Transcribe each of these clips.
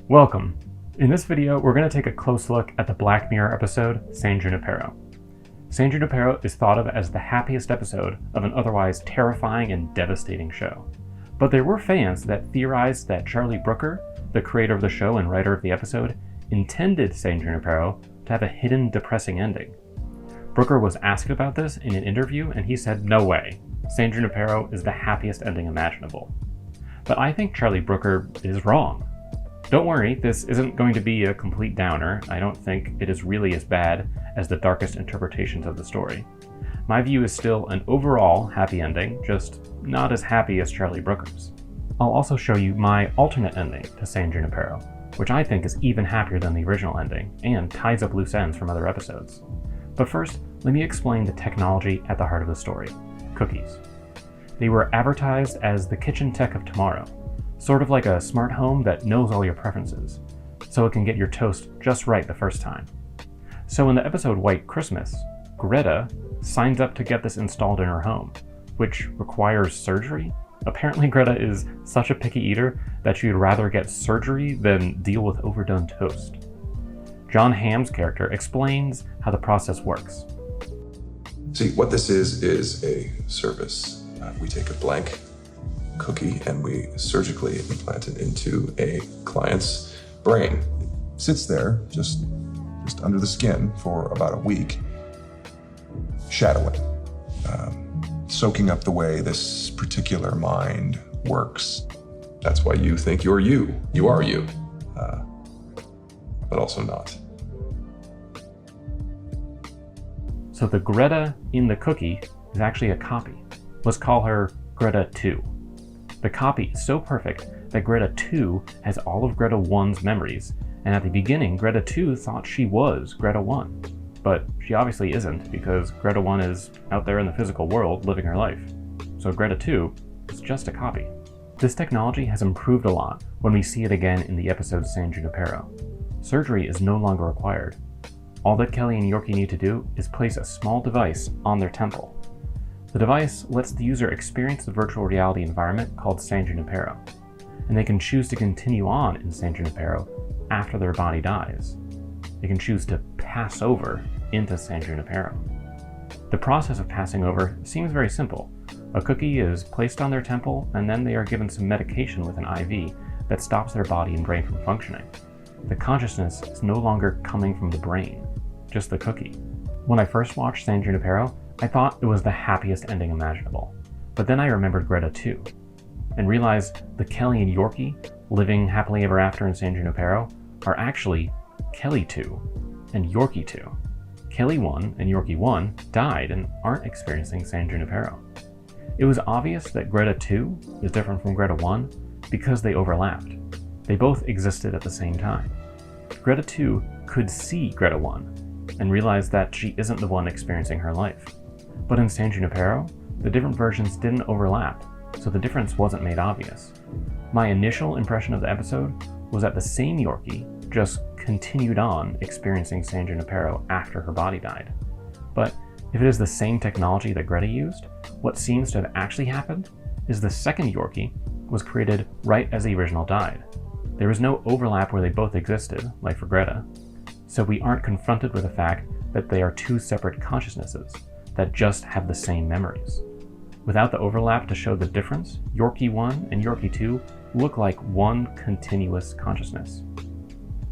Welcome. In this video, we're going to take a close look at the Black Mirror episode, San Junipero. San Junipero is thought of as the happiest episode of an otherwise terrifying and devastating show. But there were fans that theorized that Charlie Brooker, the creator of the show and writer of the episode, intended San Junipero to have a hidden depressing ending. Brooker was asked about this in an interview and he said, "No way. San Junipero is the happiest ending imaginable." But I think Charlie Brooker is wrong. Don't worry, this isn't going to be a complete downer. I don't think it is really as bad as the darkest interpretations of the story. My view is still an overall happy ending, just not as happy as Charlie Brooker's. I'll also show you my alternate ending to San Junipero, which I think is even happier than the original ending, and ties up loose ends from other episodes. But first, let me explain the technology at the heart of the story: cookies. They were advertised as the kitchen tech of tomorrow, sort of like a smart home that knows all your preferences, so it can get your toast just right the first time. So in the episode White Christmas, Greta signs up to get this installed in her home, which requires surgery. Apparently Greta is such a picky eater that she'd rather get surgery than deal with overdone toast. John Hamm's character explains how the process works. See, what this is a service. We take a blank cookie and we surgically implant it into a client's brain. It sits there just under the skin for about a week, shadowing, soaking up the way this particular mind works. That's why you think you're you. You are you, but also not. So the Greta in the cookie is actually a copy. Let's call her Greta 2. The copy is so perfect that Greta 2 has all of Greta 1's memories, and at the beginning, Greta 2 thought she was Greta 1. But she obviously isn't, because Greta 1 is out there in the physical world living her life. So Greta 2 is just a copy. This technology has improved a lot when we see it again in the episode San Junipero. Surgery is no longer required. All that Kelly and Yorkie need to do is place a small device on their temple. The device lets the user experience the virtual reality environment called San Junipero, and they can choose to continue on in San Junipero after their body dies. They can choose to pass over into San Junipero. The process of passing over seems very simple. A cookie is placed on their temple, and then they are given some medication with an IV that stops their body and brain from functioning. The consciousness is no longer coming from the brain, just the cookie. When I first watched San Junipero, I thought it was the happiest ending imaginable. But then I remembered Greta 2, and realized the Kelly and Yorkie living happily ever after in San Junipero are actually Kelly 2 and Yorkie 2. Kelly 1 and Yorkie 1 died and aren't experiencing San Junipero. It was obvious that Greta 2 is different from Greta 1 because they overlapped. They both existed at the same time. Greta 2 could see Greta 1 and realize that she isn't the one experiencing her life. But in San Junipero, the different versions didn't overlap, so the difference wasn't made obvious. My initial impression of the episode was that the same Yorkie just continued on experiencing San Junipero after her body died. But if it is the same technology that Greta used, what seems to have actually happened is the second Yorkie was created right as the original died. There was no overlap where they both existed, like for Greta. So we aren't confronted with the fact that they are two separate consciousnesses that just have the same memories. Without the overlap to show the difference, Yorkie 1 and Yorkie 2 look like one continuous consciousness.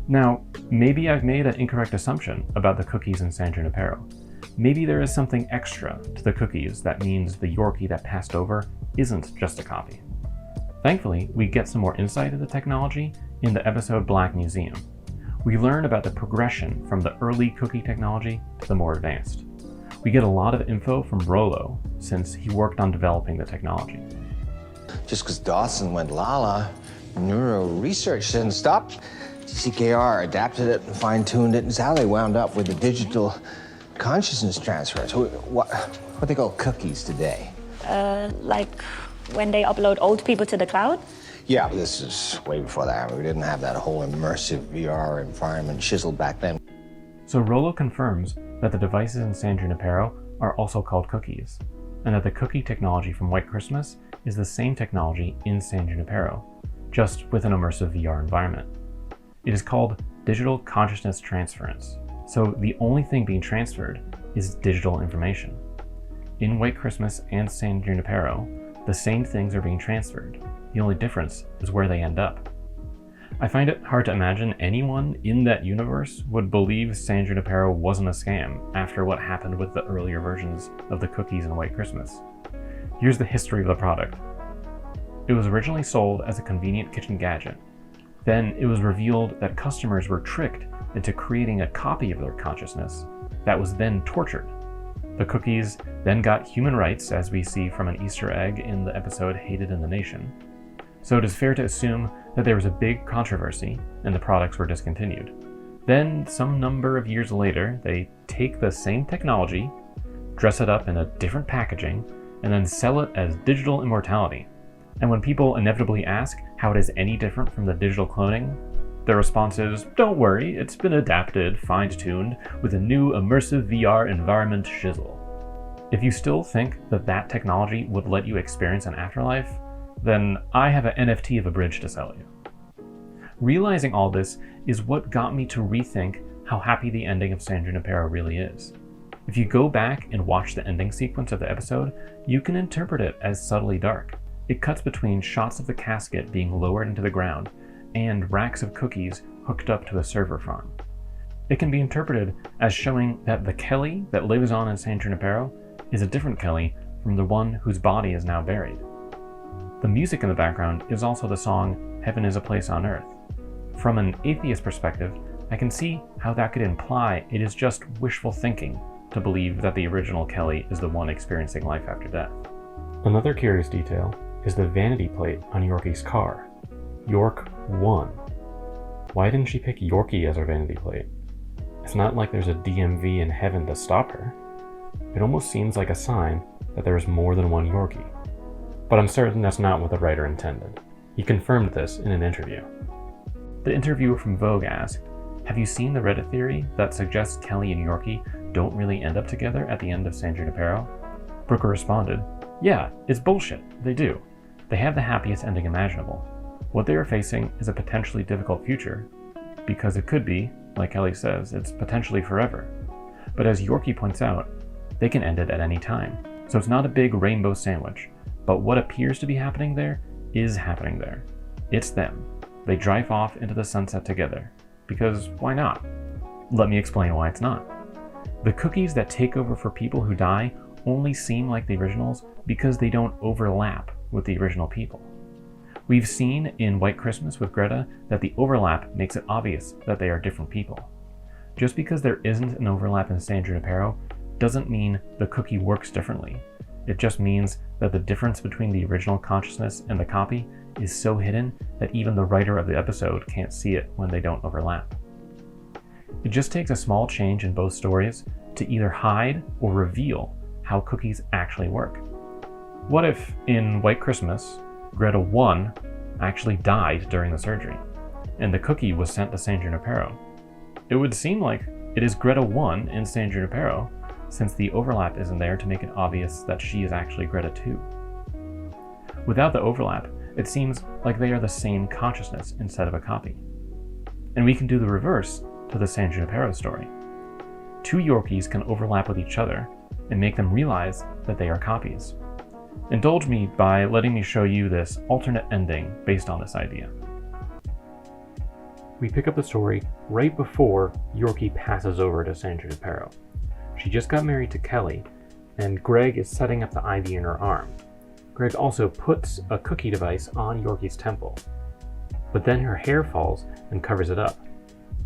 Now, maybe I've made an incorrect assumption about the cookies in San Junipero. Maybe there is something extra to the cookies that means the Yorkie that passed over isn't just a copy. Thankfully, we get some more insight into the technology in the episode Black Museum. We learn about the progression from the early cookie technology to the more advanced. We get a lot of info from Rollo, since he worked on developing the technology. Just because Dawson went lala, neuro research didn't stop. CKR adapted it and fine-tuned it, and Sally wound up with the digital consciousness transfer. So what they call cookies today? Like when they upload old people to the cloud? Yeah, this is way before that. We didn't have that whole immersive VR environment chiseled back then. So Rollo confirms that the devices in San Junipero are also called cookies, and that the cookie technology from White Christmas is the same technology in San Junipero, just with an immersive VR environment. It is called digital consciousness transference. So the only thing being transferred is digital information. In White Christmas and San Junipero, the same things are being transferred. The only difference is where they end up. I find it hard to imagine anyone in that universe would believe San Junipero wasn't a scam after what happened with the earlier versions of the cookies in White Christmas. Here's the history of the product. It was originally sold as a convenient kitchen gadget. Then it was revealed that customers were tricked into creating a copy of their consciousness that was then tortured. The cookies then got human rights, as we see from an Easter egg in the episode Hated in the Nation. So it is fair to assume that there was a big controversy and the products were discontinued. Then, some number of years later, they take the same technology, dress it up in a different packaging, and then sell it as digital immortality. And when people inevitably ask how it is any different from the digital cloning, their response is, "Don't worry, it's been adapted, fine-tuned, with a new immersive VR environment shizzle." If you still think that that technology would let you experience an afterlife, then I have an NFT of a bridge to sell you. Realizing all this is what got me to rethink how happy the ending of San Junipero really is. If you go back and watch the ending sequence of the episode, you can interpret it as subtly dark. It cuts between shots of the casket being lowered into the ground and racks of cookies hooked up to a server farm. It can be interpreted as showing that the Kelly that lives on in San Junipero is a different Kelly from the one whose body is now buried. The music in the background is also the song "Heaven is a Place on Earth." From an atheist perspective, I can see how that could imply it is just wishful thinking to believe that the original Kelly is the one experiencing life after death. Another curious detail is the vanity plate on Yorkie's car. York 1. Why didn't she pick Yorkie as her vanity plate? It's not like there's a DMV in heaven to stop her. It almost seems like a sign that there is more than one Yorkie. But I'm certain that's not what the writer intended. He confirmed this in an interview. The interviewer from Vogue asked, "Have you seen the Reddit theory that suggests Kelly and Yorkie don't really end up together at the end of San Junipero?" Brooker responded, "Yeah, it's bullshit. They do. They have the happiest ending imaginable. What they are facing is a potentially difficult future, because it could be, like Kelly says, it's potentially forever. But as Yorkie points out, they can end it at any time. So it's not a big rainbow sandwich, but what appears to be happening there is happening there. It's them. They drive off into the sunset together. Because why not? Let me explain why it's not. The cookies that take over for people who die only seem like the originals because they don't overlap with the original people. We've seen in White Christmas with Greta that the overlap makes it obvious that they are different people. Just because there isn't an overlap in San Junipero doesn't mean the cookie works differently. It just means that the difference between the original consciousness and the copy is so hidden that even the writer of the episode can't see it when they don't overlap. It just takes a small change in both stories to either hide or reveal how cookies actually work. What if, in White Christmas, Greta 1 actually died during the surgery, and the cookie was sent to San Junipero? It would seem like it is Greta 1 in San Junipero, since the overlap isn't there to make it obvious that she is actually Greta 2. Without the overlap, it seems like they are the same consciousness instead of a copy. And we can do the reverse to the San Junipero story. Two Yorkies can overlap with each other and make them realize that they are copies. Indulge me by letting me show you this alternate ending based on this idea. We pick up the story right before Yorkie passes over to San Junipero. She just got married to Kelly, and Greg is setting up the IV in her arm. Greg also puts a cookie device on Yorkie's temple, but then her hair falls and covers it up.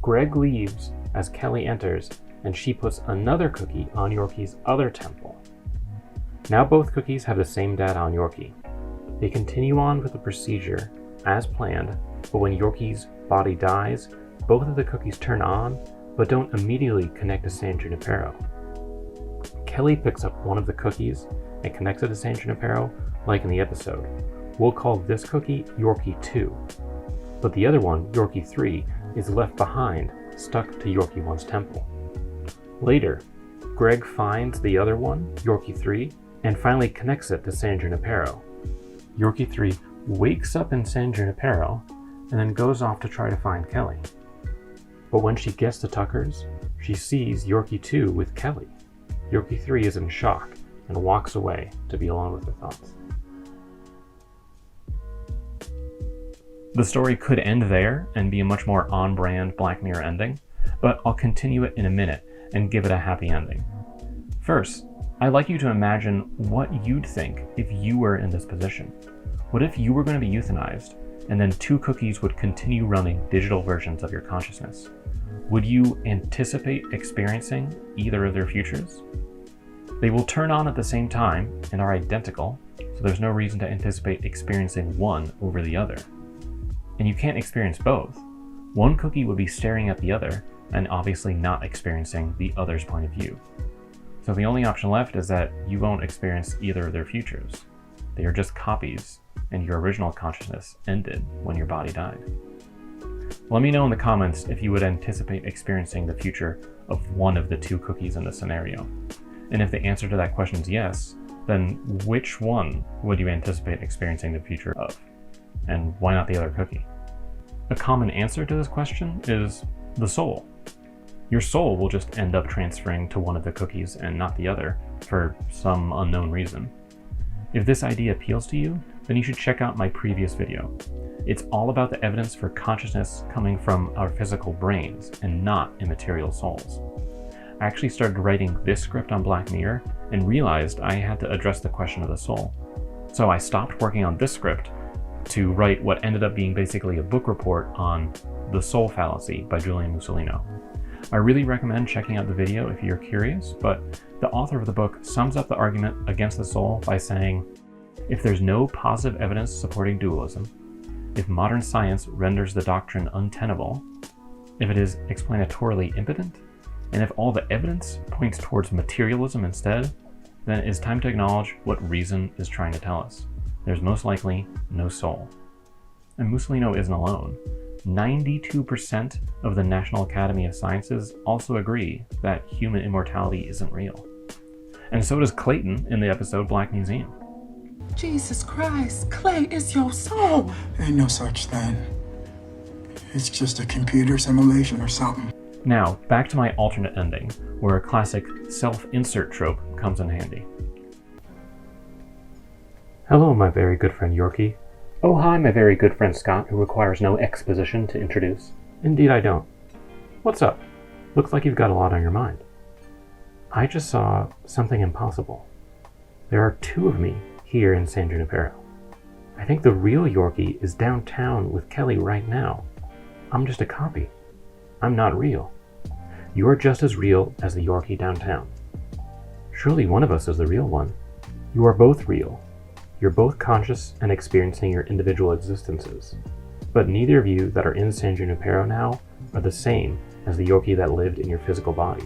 Greg leaves as Kelly enters, and she puts another cookie on Yorkie's other temple. Now both cookies have the same data on Yorkie. They continue on with the procedure as planned, but when Yorkie's body dies, both of the cookies turn on, but don't immediately connect to San Junipero. Kelly picks up one of the cookies and connects it to San Junipero, like in the episode. We'll call this cookie Yorkie 2, but the other one, Yorkie 3, is left behind, stuck to Yorkie 1's temple. Later, Greg finds the other one, Yorkie 3, and finally connects it to San Junipero. Yorkie 3 wakes up in San Junipero and then goes off to try to find Kelly. But when she gets to Tucker's, she sees Yorkie 2 with Kelly. Yorkie 3 is in shock and walks away to be alone with her thoughts. The story could end there and be a much more on-brand Black Mirror ending, but I'll continue it in a minute and give it a happy ending. First, I'd like you to imagine what you'd think if you were in this position. What if you were going to be euthanized, and then 2 cookies would continue running digital versions of your consciousness? Would you anticipate experiencing either of their futures? They will turn on at the same time and are identical, so there's no reason to anticipate experiencing one over the other. And you can't experience both. One cookie would be staring at the other and obviously not experiencing the other's point of view. So the only option left is that you won't experience either of their futures. They are just copies, and your original consciousness ended when your body died. Let me know in the comments if you would anticipate experiencing the future of one of the 2 cookies in this scenario. And if the answer to that question is yes, then which one would you anticipate experiencing the future of? And why not the other cookie? A common answer to this question is the soul. Your soul will just end up transferring to one of the cookies and not the other for some unknown reason. If this idea appeals to you, then you should check out my previous video. It's all about the evidence for consciousness coming from our physical brains and not immaterial souls. I actually started writing this script on Black Mirror and realized I had to address the question of the soul. So I stopped working on this script to write what ended up being basically a book report on The Soul Fallacy by Julian Mussolino. I really recommend checking out the video if you're curious, but the author of the book sums up the argument against the soul by saying, if there's no positive evidence supporting dualism, if modern science renders the doctrine untenable, if it is explanatorily impotent, and if all the evidence points towards materialism instead, then it is time to acknowledge what reason is trying to tell us. There's most likely no soul. And Mussolino isn't alone. 92% of the National Academy of Sciences also agree that human immortality isn't real. And so does Clayton in the episode Black Museum. Jesus Christ, Clay is your soul. Ain't no such thing. It's just a computer simulation or something. Now, back to my alternate ending, where a classic self-insert trope comes in handy. Hello, my very good friend Yorkie. Oh hi, my very good friend Scott, who requires no exposition to introduce. Indeed I don't. What's up? Looks like you've got a lot on your mind. I just saw something impossible. There are 2 of me here in San Junipero. I think the real Yorkie is downtown with Kelly right now. I'm just a copy. I'm not real. You're just as real as the Yorkie downtown. Surely one of us is the real one. You are both real. You're both conscious and experiencing your individual existences. But neither of you that are in San Junipero now are the same as the Yorkie that lived in your physical body.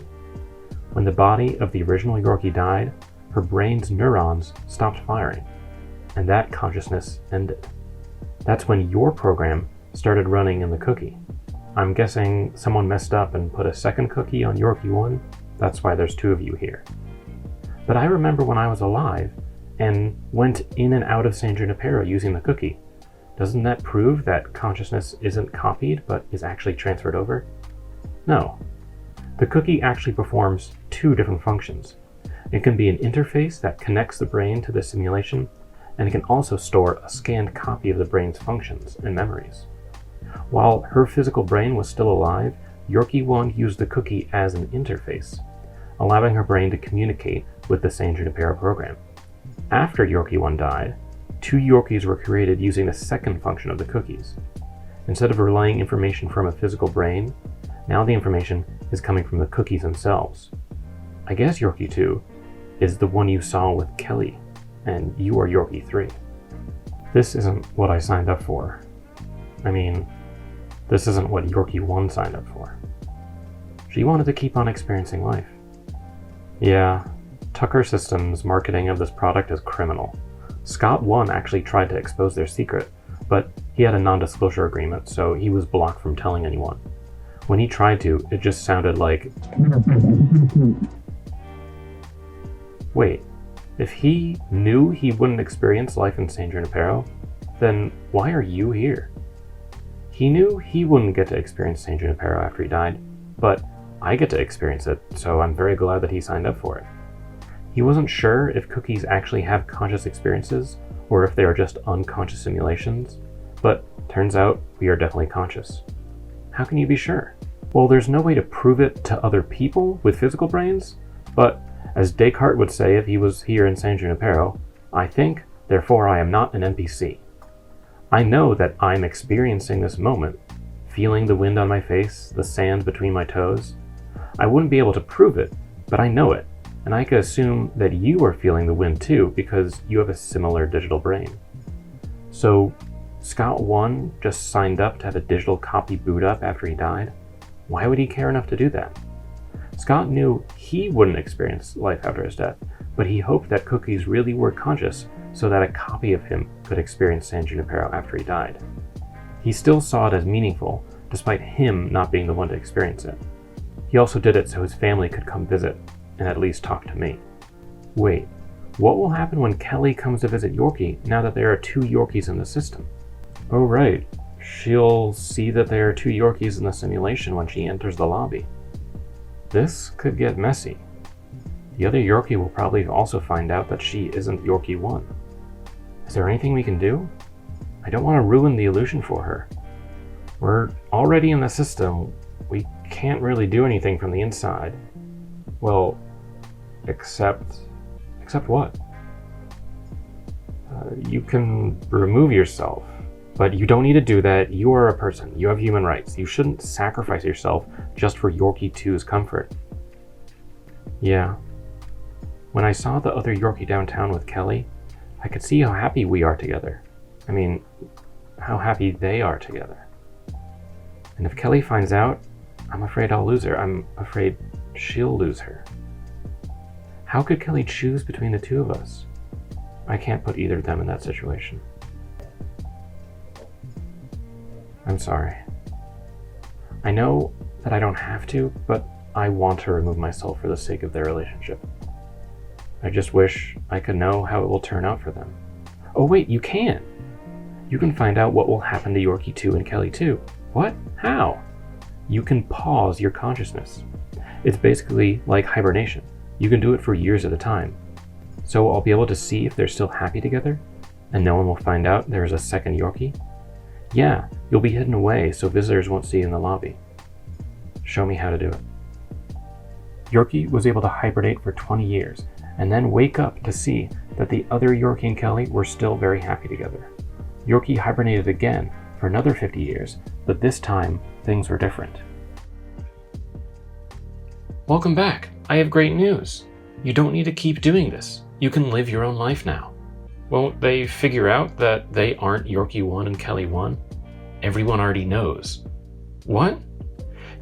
When the body of the original Yorkie died, her brain's neurons stopped firing, and that consciousness ended. That's when your program started running in the cookie. I'm guessing someone messed up and put a second cookie on Yorkie 1. That's why there's 2 of you here. But I remember when I was alive and went in and out of San Junipero using the cookie. Doesn't that prove that consciousness isn't copied but is actually transferred over? No. The cookie actually performs 2 different functions. It can be an interface that connects the brain to the simulation, and it can also store a scanned copy of the brain's functions and memories. While her physical brain was still alive, Yorkie 1 used the cookie as an interface, allowing her brain to communicate with the San Junipero program. After Yorkie 1 died, 2 Yorkies were created using the second function of the cookies. Instead of relaying information from a physical brain, now the information is coming from the cookies themselves. I guess Yorkie 2 is the one you saw with Kelly, and you are Yorkie 3. This isn't what I signed up for. I mean, this isn't what Yorkie 1 signed up for. She wanted to keep on experiencing life. Yeah, Tucker Systems' marketing of this product is criminal. Scott 1 actually tried to expose their secret, but he had a non-disclosure agreement, so he was blocked from telling anyone. When he tried to, it just sounded like... Wait, if he knew he wouldn't experience life in San Junipero, then why are you here? He knew he wouldn't get to experience San Junipero after he died, but I get to experience it, so I'm very glad that he signed up for it. He wasn't sure if cookies actually have conscious experiences, or if they are just unconscious simulations, but turns out we are definitely conscious. How can you be sure? Well, there's no way to prove it to other people with physical brains, but as Descartes would say if he was here in San Junipero, I think, therefore I am not an NPC. I know that I'm experiencing this moment, feeling the wind on my face, the sand between my toes. I wouldn't be able to prove it, but I know it, and I could assume that you are feeling the wind too because you have a similar digital brain. So, Scott 1 just signed up to have a digital copy boot up after he died? Why would he care enough to do that? Scott knew he wouldn't experience life after his death, but he hoped that cookies really were conscious so that a copy of him could experience San Junipero after he died. He still saw it as meaningful, despite him not being the one to experience it. He also did it so his family could come visit and at least talk to me. Wait, what will happen when Kelly comes to visit Yorkie now that there are 2 Yorkies in the system? Oh right, she'll see that there are 2 Yorkies in the simulation when she enters the lobby. This could get messy. The other Yorkie will probably also find out that she isn't Yorkie 1. Is there anything we can do? I don't want to ruin the illusion for her. We're already in the system. We can't really do anything from the inside. Well, except what? You can remove yourself, but you don't need to do that. You are a person. You have human rights. You shouldn't sacrifice yourself just for Yorkie 2's comfort. Yeah. When I saw the other Yorkie downtown with Kelly, I could see how happy we are together. I mean, how happy they are together. And if Kelly finds out, I'm afraid I'll lose her. I'm afraid she'll lose her. How could Kelly choose between the 2 of us? I can't put either of them in that situation. I'm sorry. I know that I don't have to, but I want to remove myself for the sake of their relationship. I just wish I could know how it will turn out for them. Oh wait, you can! You can find out what will happen to Yorkie 2 and Kelly 2. What? How? You can pause your consciousness. It's basically like hibernation. You can do it for years at a time. So I'll be able to see if they're still happy together, and no one will find out there's a second Yorkie? Yeah, you'll be hidden away so visitors won't see you in the lobby. Show me how to do it. Yorkie was able to hibernate for 20 years, and then wake up to see that the other Yorkie and Kelly were still very happy together. Yorkie hibernated again for another 50 years, but this time things were different. Welcome back. I have great news. You don't need to keep doing this. You can live your own life now. Won't they figure out that they aren't Yorkie 1 and Kelly 1? Everyone already knows. What?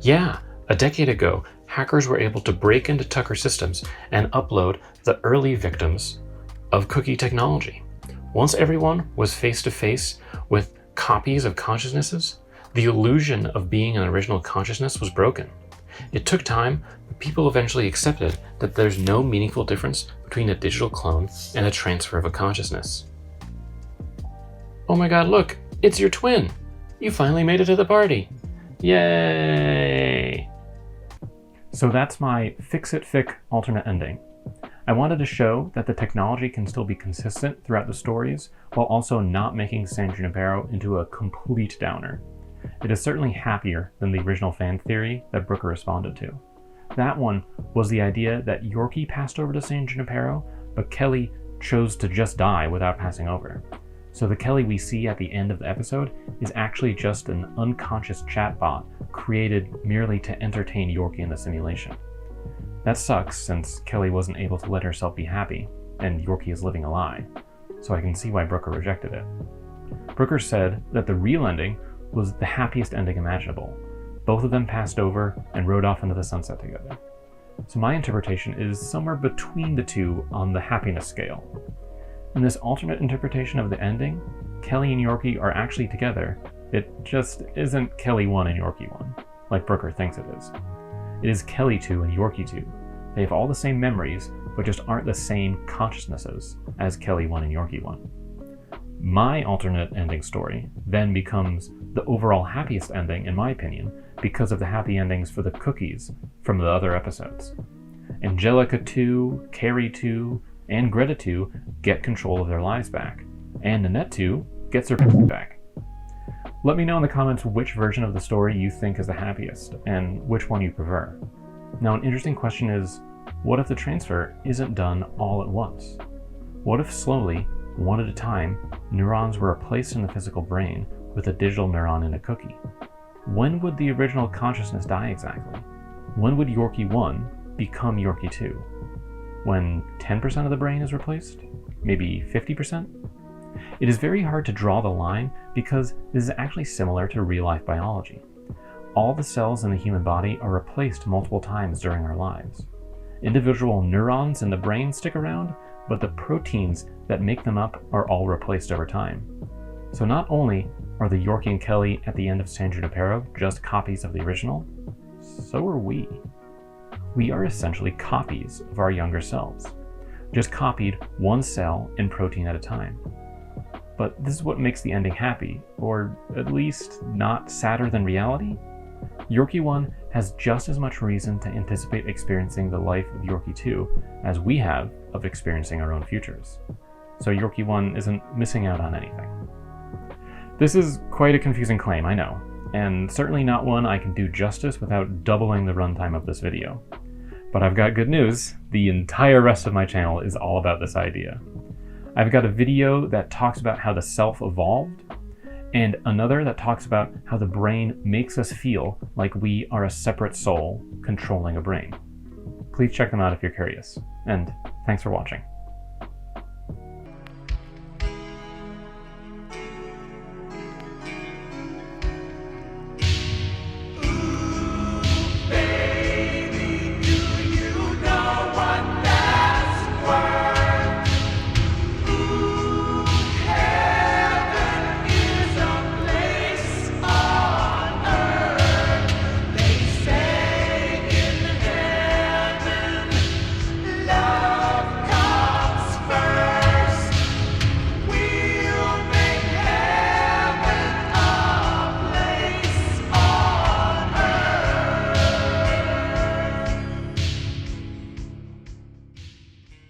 Yeah, a decade ago, hackers were able to break into Tucker systems and upload the early victims of cookie technology. Once everyone was face to face with copies of consciousnesses, the illusion of being an original consciousness was broken. It took time, but people eventually accepted that there's no meaningful difference between a digital clone and a transfer of a consciousness. Oh my god, look, it's your twin! You finally made it to the party! Yay! So that's my fix-it-fic alternate ending. I wanted to show that the technology can still be consistent throughout the stories, while also not making San Junipero into a complete downer. It is certainly happier than the original fan theory that Brooker responded to. That one was the idea that Yorkie passed over to San Junipero, but Kelly chose to just die without passing over. So the Kelly we see at the end of the episode is actually just an unconscious chatbot created merely to entertain Yorkie in the simulation. That sucks since Kelly wasn't able to let herself be happy, and Yorkie is living a lie, so I can see why Brooker rejected it. Brooker said that the real ending was the happiest ending imaginable. Both of them passed over and rode off into the sunset together. So my interpretation is somewhere between the two on the happiness scale. In this alternate interpretation of the ending, Kelly and Yorkie are actually together. It just isn't Kelly 1 and Yorkie 1, like Brooker thinks it is. It is Kelly 2 and Yorkie 2. They have all the same memories, but just aren't the same consciousnesses as Kelly 1 and Yorkie 1. My alternate ending story then becomes the overall happiest ending, in my opinion, because of the happy endings for the cookies from the other episodes. Angelica 2, Carrie 2, and Greta 2 get control of their lives back, and Nanette 2 gets her back. Let me know in the comments which version of the story you think is the happiest, and which one you prefer. Now, an interesting question is, what if the transfer isn't done all at once? What if slowly, one at a time, neurons were replaced in the physical brain with a digital neuron in a cookie? When would the original consciousness die exactly? When would Yorkie 1 become Yorkie 2? When 10% of the brain is replaced? Maybe 50%? It is very hard to draw the line because this is actually similar to real-life biology. All the cells in the human body are replaced multiple times during our lives. Individual neurons in the brain stick around, but the proteins that make them up are all replaced over time. So not only are the Yorkie and Kelly at the end of San Junipero just copies of the original, so are we. We are essentially copies of our younger selves, just copied one cell and protein at a time. But this is what makes the ending happy, or at least not sadder than reality. Yorkie 1 has just as much reason to anticipate experiencing the life of Yorkie 2 as we have of experiencing our own futures. So Yorkie 1 isn't missing out on anything. This is quite a confusing claim, I know, and certainly not one I can do justice without doubling the runtime of this video. But I've got good news. The entire rest of my channel is all about this idea. I've got a video that talks about how the self evolved, and another that talks about how the brain makes us feel like we are a separate soul controlling a brain. Please check them out if you're curious, and thanks for watching.